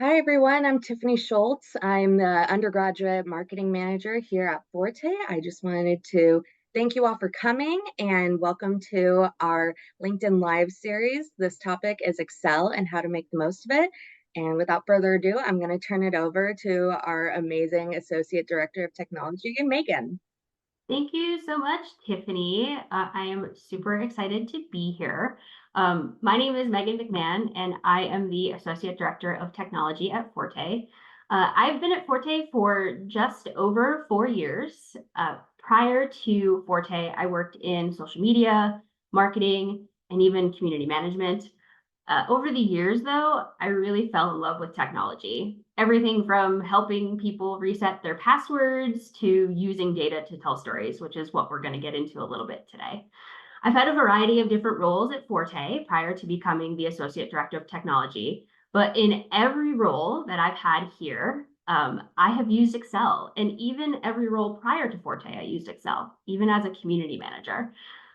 Hi, everyone. I'm Tiffany Schultz. I'm the undergraduate marketing manager here at Forte. I just wanted to thank you all for coming and welcome to our LinkedIn Live series. This topic is Excel and how to make the most of it. And without further ado, I'm going to turn it over to our amazing Associate Director of Technology, Megan. Thank you so much, Tiffany. I am super excited to be here. My name is Megan McMahon, and I am the Associate Director of Technology at Forte. I've been at Forte for just over 4 years. Prior to Forte, I worked in social media, marketing, and even community management. Over the years, though, I really fell in love with technology. Everything from helping people reset their passwords to using data to tell stories, which is what we're going to get into a little bit today. I've had a variety of different roles at Forte prior to becoming the Associate Director of Technology, but in every role that I've had here, I have used Excel. And even every role prior to Forte, I used Excel, even as a community manager.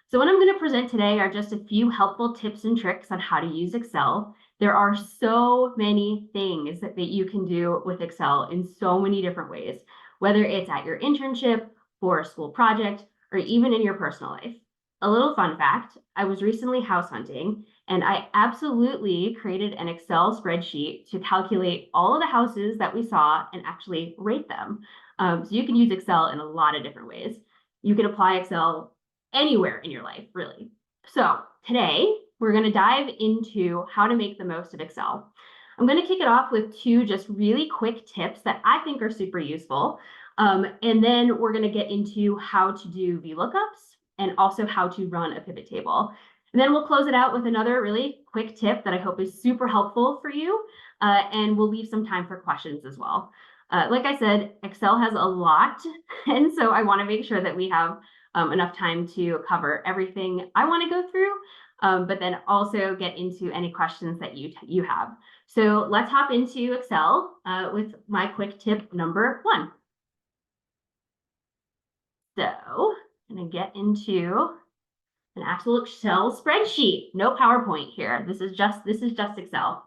So what I'm going to present today are just a few helpful tips and tricks on how to use Excel. There are so many things that you can do with Excel in so many different ways, whether it's at your internship, for a school project, or even in your personal life. A little fun fact, I was recently house hunting and I absolutely created an Excel spreadsheet to calculate all of the houses that we saw and actually rate them. So you can use Excel in a lot of different ways. You can apply Excel anywhere in your life, really. So today, we're going to dive into how to make the most of Excel. I'm going to kick it off with two just really quick tips that I think are super useful. And then we're going to get into how to do VLOOKUPs and also how to run a pivot table. And then we'll close it out with another really quick tip that I hope is super helpful for you. And we'll leave some time for questions as well. Like I said, Excel has a lot. And so I want to make sure that we have enough time to cover everything I want to go through, but then also get into any questions that you have. So let's hop into Excel with my quick tip number one. So I'm going to get into an actual Excel spreadsheet. No PowerPoint here. This is just Excel.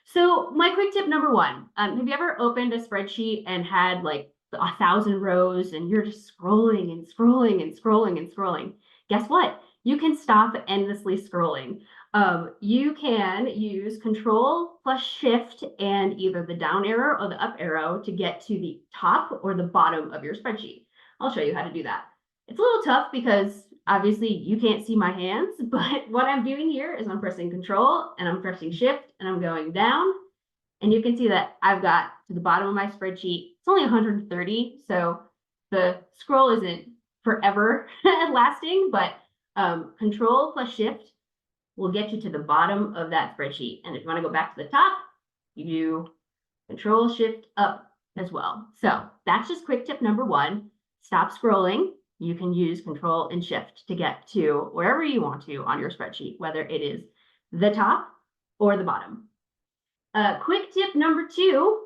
So my quick tip number one, have you ever opened a spreadsheet and had like 1,000 rows and you're just scrolling and scrolling and scrolling and scrolling? Guess what? You can stop endlessly scrolling. You can use Control plus Shift and either the down arrow or the up arrow to get to the top or the bottom of your spreadsheet. I'll show you how to do that. It's a little tough because obviously you can't see my hands, but what I'm doing here is I'm pressing Control and I'm pressing Shift and I'm going down. And you can see that I've got to the bottom of my spreadsheet. It's only 130, so the scroll isn't forever lasting, but Control plus Shift will get you to the bottom of that spreadsheet. And if you want to go back to the top, you do Control Shift up as well. So that's just quick tip number one. Stop scrolling. You can use Control and Shift to get to wherever you want to on your spreadsheet, whether it is the top or the bottom. Quick tip number two,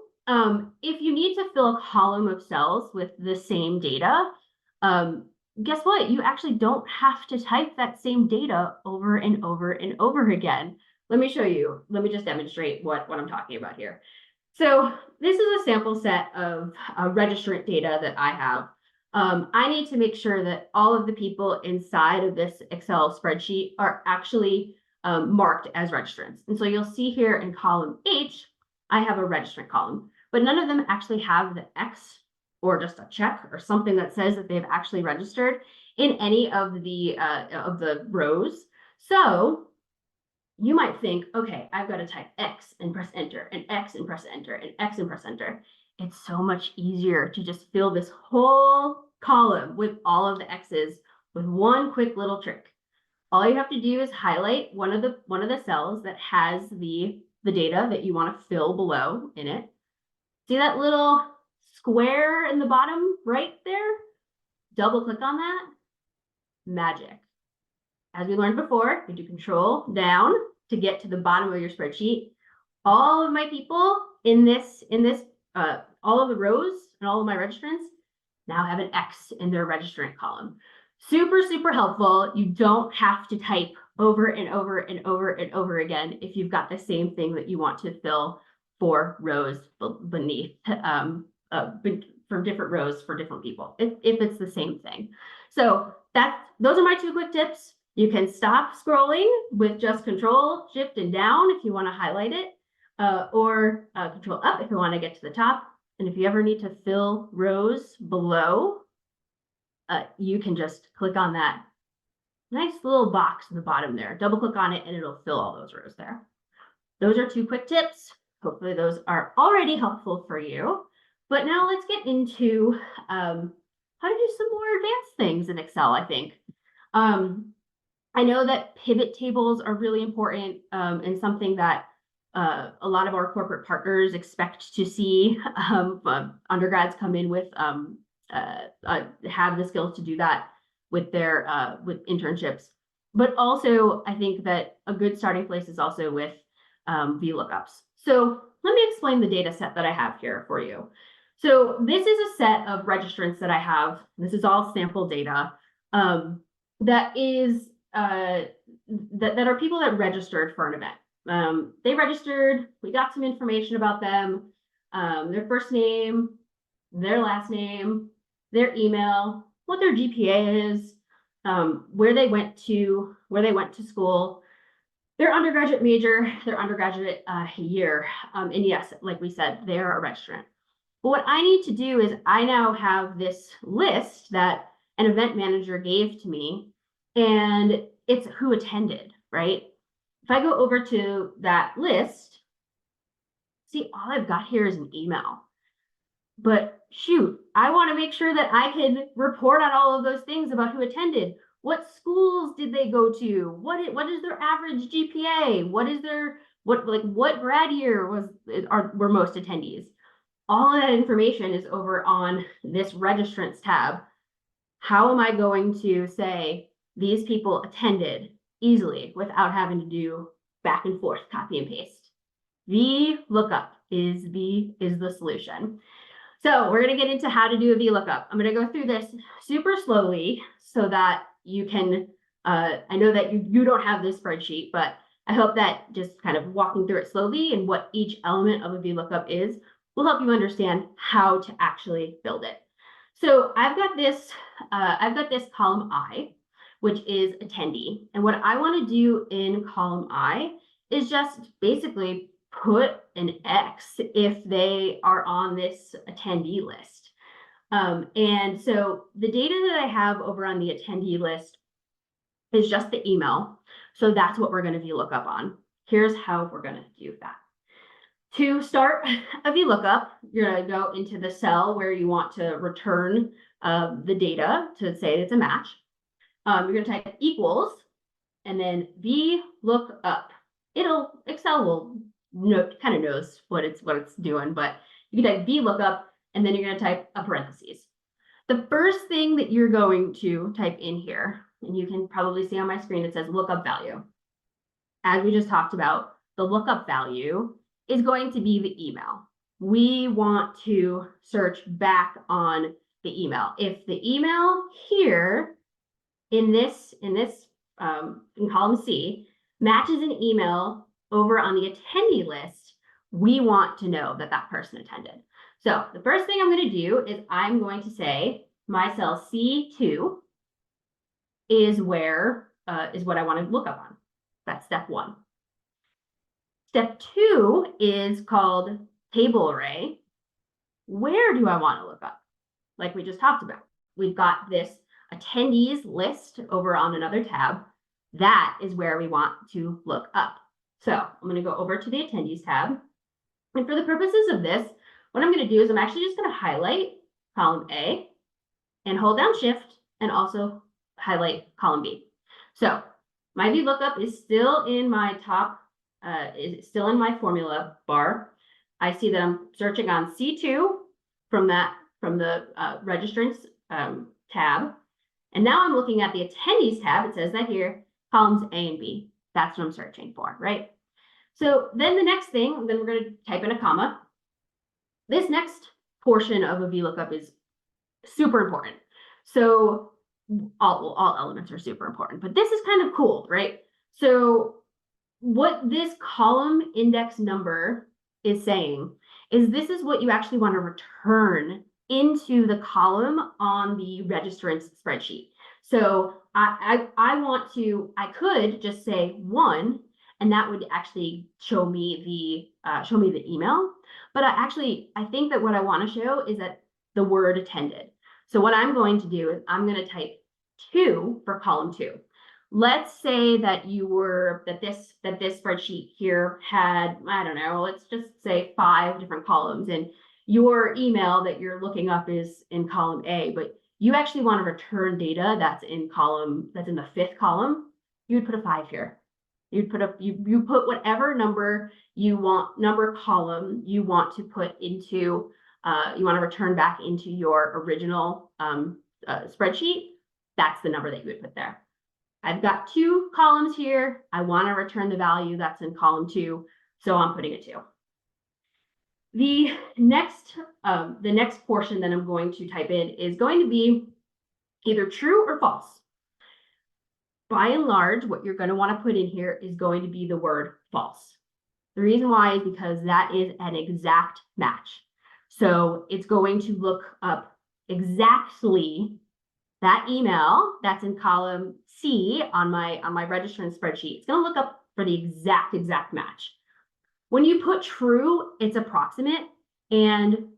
if you need to fill a column of cells with the same data, guess what? You actually don't have to type that same data over and over and over again. Let me show you. Let me just demonstrate what I'm talking about here. So this is a sample set of registrant data that I have. I need to make sure that all of the people inside of this Excel spreadsheet are actually marked as registrants. And so you'll see here in column H, I have a registrant column, but none of them actually have the X or just a check or something that says that they've actually registered in any of the rows. So you might think, okay, I've got to type X and press enter and X and press enter and X and press enter. It's so much easier to just fill this whole column with all of the X's with one quick little trick. All you have to do is highlight one of the cells that has the data that you want to fill below in it. See that little square in the bottom right there? Double click on that. Magic. As we learned before, you do Control down to get to the bottom of your spreadsheet. All of my people in this all of the rows and all of my registrants now have an X in their registrant column. Super, super helpful. You don't have to type over and over and over and over again if you've got the same thing that you want to fill 4 rows beneath, from different rows for different people, if it's the same thing. So those are my 2 quick tips. You can stop scrolling with just Control, Shift, and down if you want to highlight it, or Control up if you want to get to the top. And if you ever need to fill rows below, you can just click on that nice little box in the bottom there. Double click on it and it'll fill all those rows there. Those are 2 quick tips. Hopefully those are already helpful for you. But now let's get into how to do some more advanced things in Excel, I think. I know that pivot tables are really important, and something that a lot of our corporate partners expect to see undergrads come in with, have the skills to do that with their with internships. But also, I think that a good starting place is also with VLOOKUPs. So let me explain the data set that I have here for you. So this is a set of registrants that I have. This is all sample data that is that are people that registered for an event. They registered, we got some information about them, their first name, their last name, their email, what their GPA is, where they went to school, their undergraduate major, their undergraduate year, and yes, like we said, they are a registrant. But what I need to do is I now have this list that an event manager gave to me, and it's who attended, right? If I go over to that list, see, all I've got here is an email. But shoot, I want to make sure that I can report on all of those things about who attended. What schools did they go to? What is their average GPA? What grad year were most attendees? All of that information is over on this registrants tab. How am I going to say these people attended easily without having to do back and forth, copy and paste? VLOOKUP is the solution. So we're going to get into how to do a VLOOKUP. I'm going to go through this super slowly so that you can, I know that you don't have this spreadsheet, but I hope that just kind of walking through it slowly and what each element of a VLOOKUP is will help you understand how to actually build it. So I've got this column I, which is attendee. And what I want to do in column I is just basically put an X if they are on this attendee list. And so the data that I have over on the attendee list is just the email. So that's what we're going to VLOOKUP on. Here's how we're going to do that. To start a VLOOKUP, you're going to go into the cell where you want to return the data to say it's a match. You're going to type equals and then VLOOKUP. Excel will kind of knows what it's doing, but you can type VLOOKUP and then you're going to type a parentheses. The first thing that you're going to type in here, and you can probably see on my screen, it says lookup value. As we just talked about, the lookup value is going to be the email. We want to search back on the email. If the email here in column C matches an email over on the attendee list, we want to know that that person attended. So the first thing I'm going to do is I'm going to say my cell C2 is what I want to look up on. That's step 1. Step 2 is called table array. Where do I want to look up? Like we just talked about, we've got this attendees list over on another tab. That is where we want to look up. So I'm going to go over to the attendees tab. And for the purposes of this, what I'm going to do is I'm actually just going to highlight column A and hold down Shift and also highlight column B. So my VLOOKUP is still in my is still in my formula bar. I see that I'm searching on C2 from the registrants tab. And now I'm looking at the attendees tab. It says that here, columns A and B. That's what I'm searching for, right? So then the next thing, then we're going to type in a comma. This next portion of a VLOOKUP is super important. So all elements are super important, but this is kind of cool, right? So what this column index number is saying is this is what you actually want to return into the column on the registrant's spreadsheet. So I could just say 1, and that would actually show me the email. But I think that what I want to show is that the word attended. So what I'm going to do is I'm going to type 2 for column 2. Let's say that this spreadsheet here had, I don't know, let's just say 5 different columns, and your email that you're looking up is in column A, but you actually want to return data that's in the 5th column. You would put a 5 here. You put whatever number column you want to put into, you want to return back into your original spreadsheet. That's the number that you would put there. I've got 2 columns here. I want to return the value that's in column 2, so I'm putting a 2. The next portion that I'm going to type in is going to be either true or false. By and large, what you're going to want to put in here is going to be the word false. The reason why is because that is an exact match. So it's going to look up exactly that email that's in column C on my registrant spreadsheet. It's going to look up for the exact match. When you put true, it's approximate. And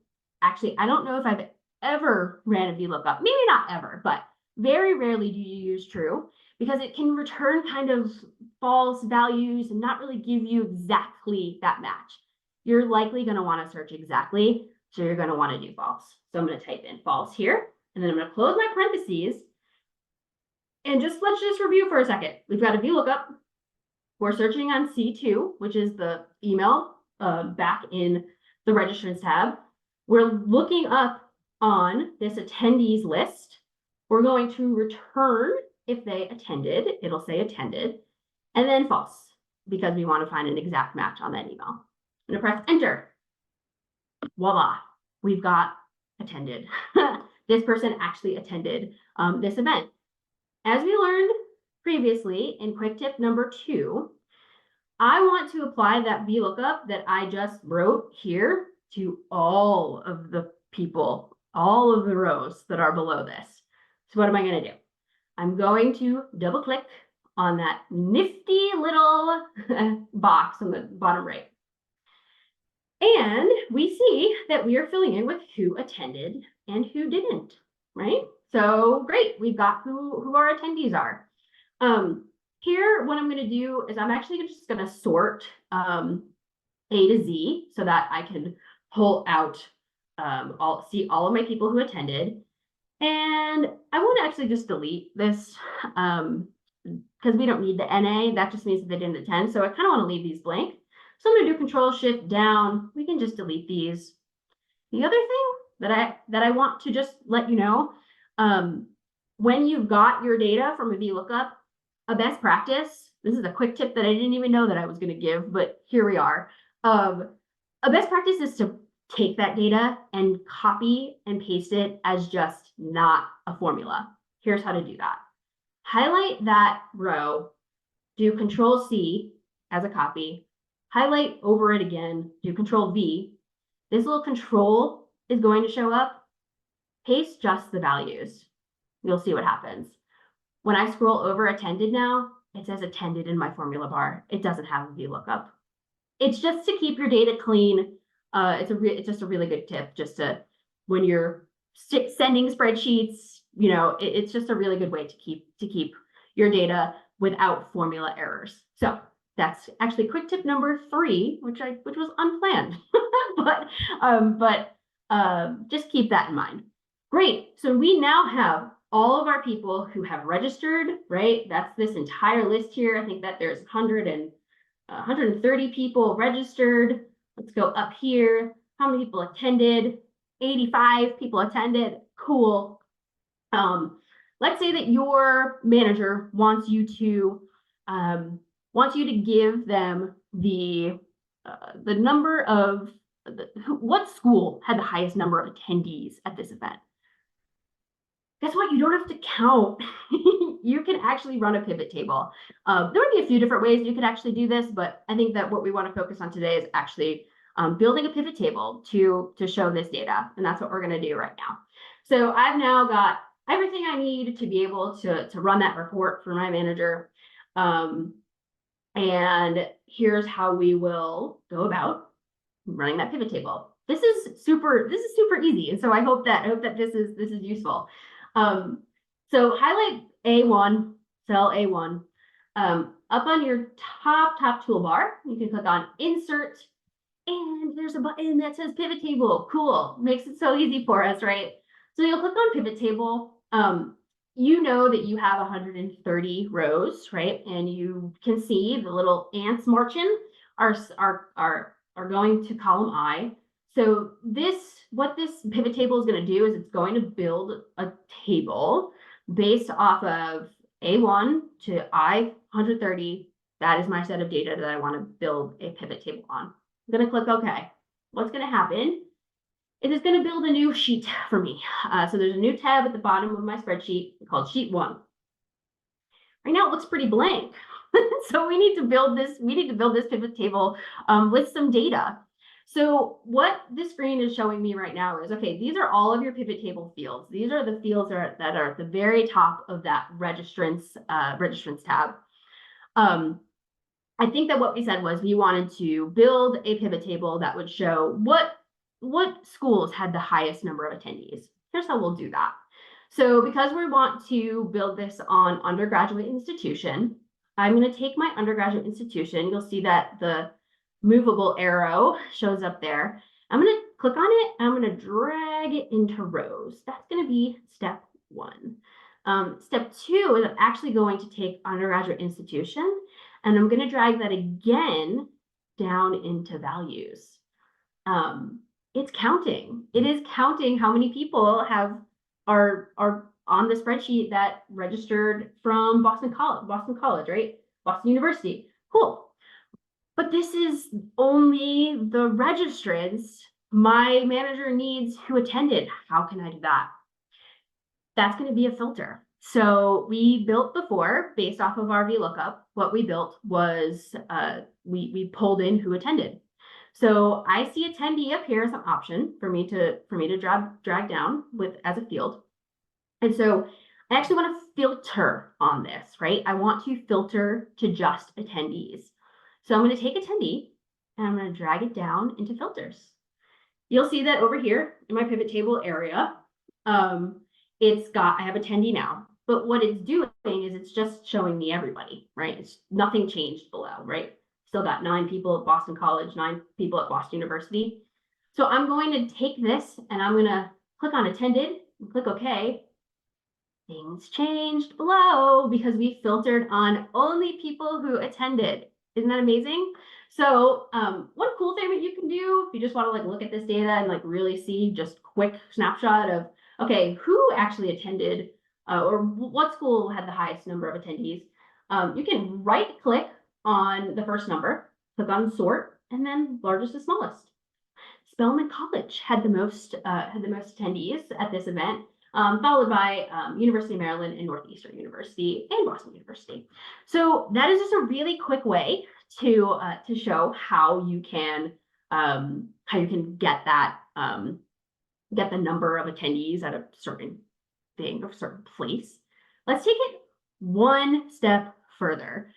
actually, I don't know if I've ever ran a VLOOKUP, maybe not ever, but very rarely do you use true, because it can return kind of false values and not really give you exactly that match. You're likely going to want to search exactly, so you're going to want to do false. So I'm going to type in false here, and then I'm going to close my parentheses. And let's just review for a second. We've got a VLOOKUP. We're searching on C2, which is the email back in the registrants tab. We're looking up on this attendees list. We're going to return if they attended. It'll say attended, and then false, because we want to find an exact match on that email. I'm going to press enter. Voila, we've got attended. This person actually attended this event. As we learned previously in quick tip number 2, I want to apply that VLOOKUP that I just wrote here to all of the people, all of the rows that are below this. So what am I going to do? I'm going to double click on that nifty little box on the bottom right. And we see that we are filling in with who attended and who didn't, right? So great, we've got who our attendees are. Here, what I'm going to do is I'm actually just going to sort A to Z so that I can pull out see all of my people who attended. And I want to actually just delete this because we don't need the NA. That just means that they didn't attend. So I kind of want to leave these blank. So I'm going to do Control Shift down. We can just delete these. The other thing that I want to just let you know, when you've got your data from a VLOOKUP, a best practice, this is a quick tip that I didn't even know that I was going to give, but here we are. A best practice is to take that data and copy and paste it as just not a formula. Here's how to do that. Highlight that row, do Control C as a copy, highlight over it again, do Control V. This little control is going to show up. Paste just the values. You'll see what happens. When I scroll over attended now, it says attended in my formula bar. It doesn't have a VLOOKUP. It's just to keep your data clean. It's just a really good tip, just to, when you're sending spreadsheets, you know, it's just a really good way to keep your data without formula errors. So that's actually quick tip number 3, which was unplanned, but just keep that in mind. Great. So we now have all of our people who have registered, right? That's this entire list here. I think that there's 130 people registered. Let's go up here. How many people attended? 85 people attended. Cool. Let's say that your manager wants you to give them the number of what school had the highest number of attendees at this event. Guess what? You don't have to count. You can actually run a pivot table. There would be a few different ways you could actually do this, but I think that what we want to focus on today is actually building a pivot table to show this data. And that's what we're going to do right now. So I've now got everything I need to be able to run that report for my manager. And here's how we will go about running that pivot table. This is super easy. And so I hope that this is useful. So highlight A1, cell A1. Up on your top toolbar, you can click on Insert, and there's a button that says Pivot Table. Cool, makes it so easy for us, right? So you'll click on Pivot Table. You know that you have 130 rows, right? And you can see the little ants marching are going to column I. So what this pivot table is going to do is it's going to build a table based off of A1 to I 130. That is my set of data that I want to build a pivot table on. I'm going to click OK. What's going to happen? It is going to build a new sheet for me. So there's a new tab at the bottom of my spreadsheet called Sheet 1. Right now it looks pretty blank. So we need to build this pivot table with some data. So what this screen is showing me right now is, okay, these are all of your pivot table fields. These are the fields that are at the very top of that registrants tab. I think that what we said was we wanted to build a pivot table that would show what schools had the highest number of attendees. Here's how we'll do that. So because we want to build this on undergraduate institution, I'm going to take my undergraduate institution. You'll see that the movable arrow shows up there. I'm going to click on it. I'm going to drag it into rows. That's going to be step 1. Step 2 is I'm actually going to take undergraduate institution, and I'm going to drag that again down into values. It's counting. It is counting how many people are on the spreadsheet that registered from Boston College, right? Boston University. Cool. But this is only the registrants my manager needs who attended. How can I do that? That's going to be a filter. So we built before, based off of our VLOOKUP, what we built was we pulled in who attended. So I see attendee up here as an option for me to drag down with as a field. And so I actually want to filter on this, right? I want to filter to just attendees. So I'm going to take attendee and I'm going to drag it down into filters. You'll see that over here in my pivot table area, I have attendee now, but what it's doing is it's just showing me everybody, right? It's nothing changed below, right? Still got 9 people at Boston College, 9 people at Boston University. So I'm going to take this and I'm going to click on attended and click OK. Things changed below because we filtered on only people who attended. Isn't that amazing? So one cool thing that you can do if you just want to look at this data and really see just quick snapshot of, okay, who actually attended or what school had the highest number of attendees. You can right click on the first number, click on sort, and then largest to smallest. Spelman College had the most attendees at this event, followed by University of Maryland and Northeastern University and Boston University. So that is just a really quick way to show how you can get that get the number of attendees at a certain thing or certain place. Let's take it one step further.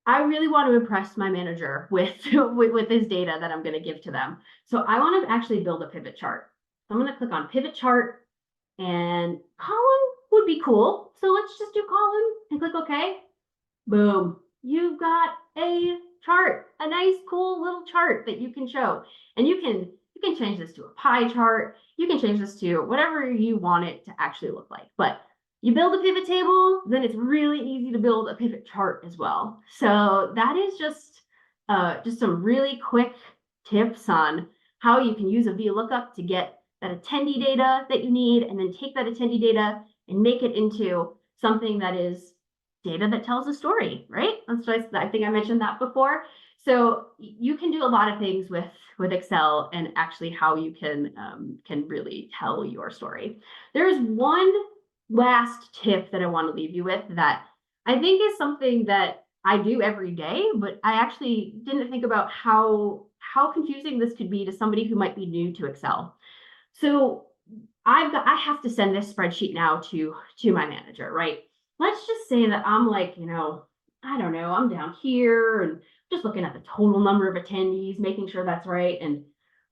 I really want to impress my manager with this data that I'm going to give to them. So I want to actually build a pivot chart. I'm going to click on pivot chart, and column would be cool. So let's just do column and click OK. Boom. You've got a chart, a nice, cool little chart that you can show. And you can change this to a pie chart. You can change this to whatever you want it to actually look like. But you build a pivot table, then it's really easy to build a pivot chart as well. So that is just some really quick tips on how you can use a VLOOKUP to get that attendee data that you need, and then take that attendee data and make it into something that is data that tells a story, right? I think I mentioned that before. So you can do a lot of things with Excel and actually how you can really tell your story. There's one last tip that I want to leave you with that I think is something that I do every day, but I actually didn't think about how how confusing this could be to somebody who might be new to Excel. So I have to send this spreadsheet now to my manager, right? Let's just say that I'm like, I don't know, I'm down here and just looking at the total number of attendees, making sure that's right. And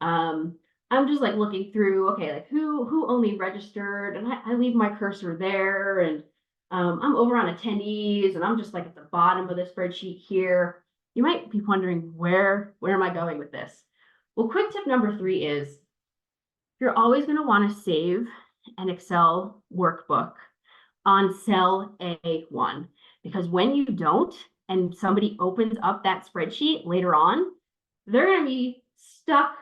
I'm just like looking through, okay, like who only registered, and I leave my cursor there, and I'm over on attendees, and I'm just like at the bottom of the spreadsheet here. You might be wondering, where am I going with this? Well, quick tip number 3 is you're always going to want to save an Excel workbook on cell A1, because when you don't, and somebody opens up that spreadsheet later on, they're going to be stuck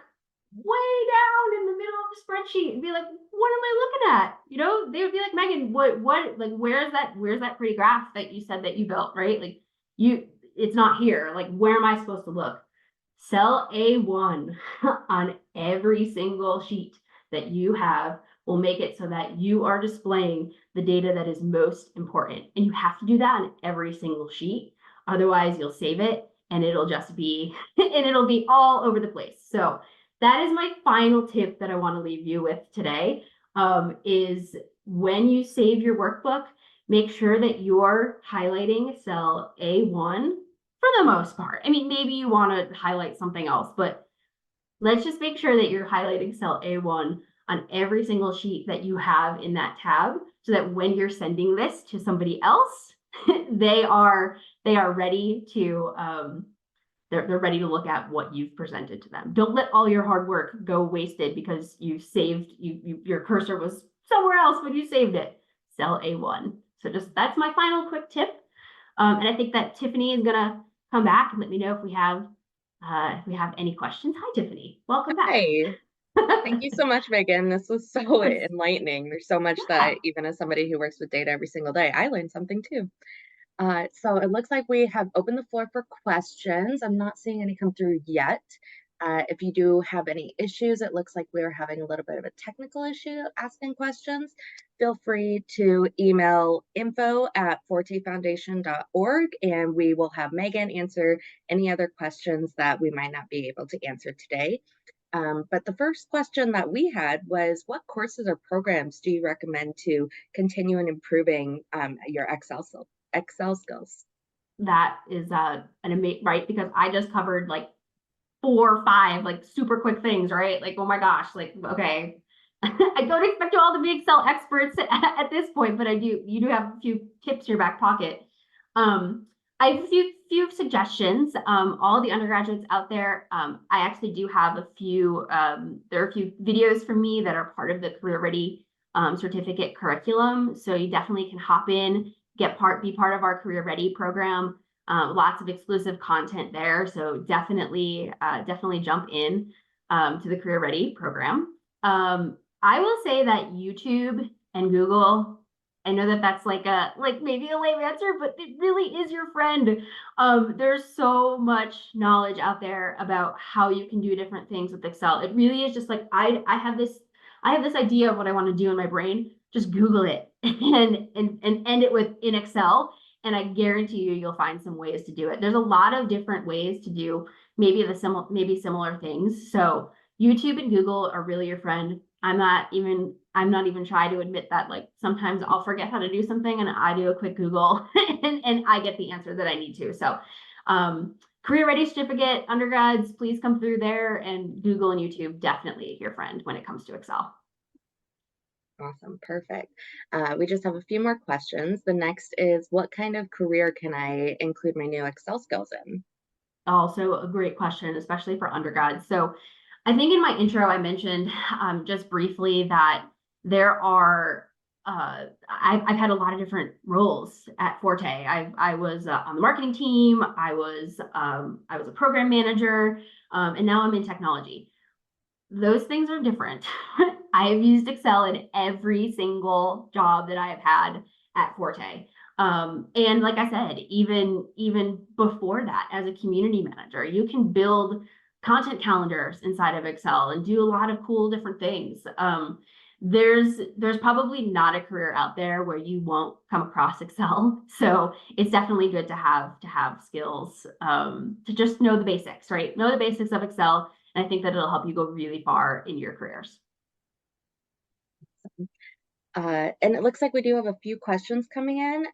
way down in the middle of the spreadsheet and be like, what am I looking at? They would be like, Megan, what, like, where's that pretty graph that you said that you built, right? Like, it's not here. Like, where am I supposed to look? Cell A1 on every single sheet that you have will make it so that you are displaying the data that is most important. And you have to do that on every single sheet. Otherwise, you'll save it and it'll just be, and it'll be all over the place. So that is my final tip that I want to leave you with today, is when you save your workbook, make sure that you're highlighting cell A1 for the most part. I mean, maybe you want to highlight something else, but let's just make sure that you're highlighting cell A1 on every single sheet that you have in that tab, so that when you're sending this to somebody else, they are ready to they're ready to look at what you've presented to them. Don't let all your hard work go wasted because you saved your cursor was somewhere else when you saved it. Cell A1. So that's my final quick tip. And I think that Tiffany is gonna come back and let me know if we have any questions. Hi, Tiffany. Welcome back. Hi. Thank you so much, Megan. This was so enlightening. There's so much that even as somebody who works with data every single day, I learned something too. So it looks like we have opened the floor for questions. I'm not seeing any come through yet. If you do have any issues, it looks like we're having a little bit of a technical issue asking questions. Feel free to email info@fortefoundation.org, and we will have Megan answer any other questions that we might not be able to answer today. But the first question that we had was, what courses or programs do you recommend to continue in improving your Excel skills? That is an amazing, right? Because I just covered like 4 or 5 like super quick things, right? Like, oh my gosh, like, okay. I don't expect you all to be Excel experts at this point, but you do have a few tips in your back pocket. I have a few suggestions. All the undergraduates out there, I actually do have a few, there are a few videos from me that are part of the Career Ready certificate curriculum. So you definitely can hop in, be part of our Career Ready program. Lots of exclusive content there. So definitely jump in to the Career Ready program. I will say that YouTube and Google, I know that that's like maybe a lame answer, but it really is your friend. There's so much knowledge out there about how you can do different things with Excel. It really is just like, I have this idea of what I want to do in my brain. Just Google it and end it with in Excel. And I guarantee you'll find some ways to do it. There's a lot of different ways to do maybe similar things. So YouTube and Google are really your friend. I'm not even shy to admit that, like, sometimes I'll forget how to do something and I do a quick Google and I get the answer that I need to. So Career Ready certificate, undergrads, please come through there, and Google and YouTube definitely your friend when it comes to Excel. Awesome. Perfect. We just have a few more questions. The next is, what kind of career can I include my new Excel skills in? Also a great question, especially for undergrads. So I think in my intro, I mentioned just briefly that there are, I've had a lot of different roles at Forte. I was on the marketing team. I was a program manager, and now I'm in technology. Those things are different. I have used Excel in every single job that I have had at Forte. And like I said, even before that, as a community manager, you can build content calendars inside of Excel and do a lot of cool different things. there's probably not a career out there where you won't come across Excel. So it's definitely good to have skills to just know the basics, right? Know the basics of Excel, and I think that it'll help you go really far in your careers. And it looks like we do have a few questions coming in.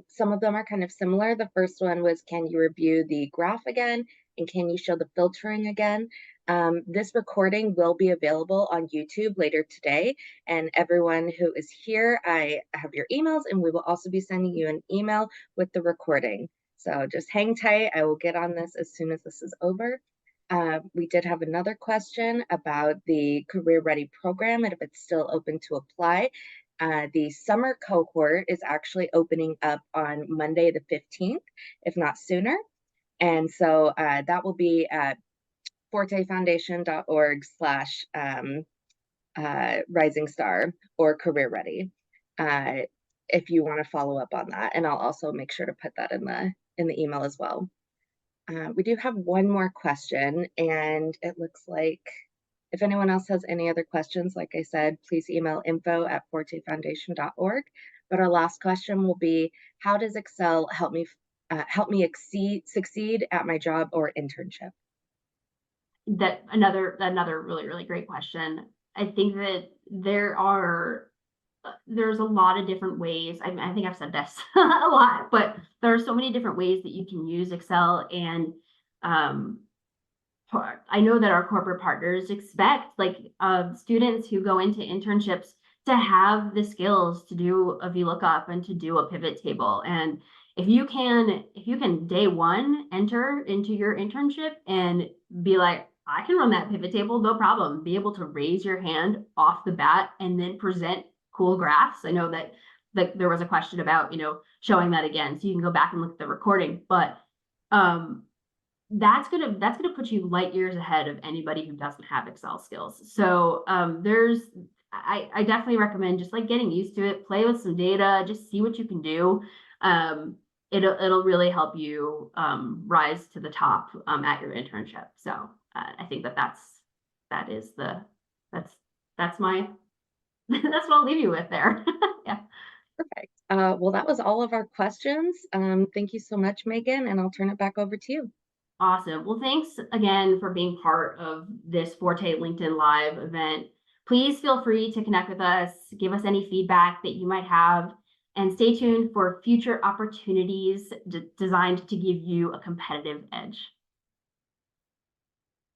Some of them are kind of similar. The first one was, can you review the graph again? And can you show the filtering again? This recording will be available on YouTube later today. And everyone who is here, I have your emails, and we will also be sending you an email with the recording. So just hang tight. I will get on this as soon as this is over. We did have another question about the Career Ready program and if it's still open to apply. The summer cohort is actually opening up on Monday the 15th, if not sooner. And so that will be at fortefoundation.org/rising star or career ready, if you want to follow up on that. And I'll also make sure to put that in the email as well. We do have one more question, and it looks like if anyone else has any other questions, like I said, please email info@fortefoundation.org. But our last question will be, how does Excel help me succeed at my job or internship? That another really great question. I think that there's a lot of different ways. I think I've said this a lot, but there are so many different ways that you can use Excel. And I know that our corporate partners expect students who go into internships to have the skills to do a VLOOKUP and to do a pivot table. And if you can day one enter into your internship and be like, I can run that pivot table, no problem. Be able to raise your hand off the bat and then present cool graphs. I know that there was a question about, showing that again. So you can go back and look at the recording, but that's gonna put you light years ahead of anybody who doesn't have Excel skills. So I definitely recommend just getting used to it, play with some data, just see what you can do. It'll really help you rise to the top at your internship. So I think that's my that's what I'll leave you with there. Yeah. Perfect. Well, that was all of our questions. Thank you so much, Megan, and I'll turn it back over to you. Awesome. Well, thanks again for being part of this Forté LinkedIn Live event. Please feel free to connect with us, give us any feedback that you might have, and stay tuned for future opportunities designed to give you a competitive edge.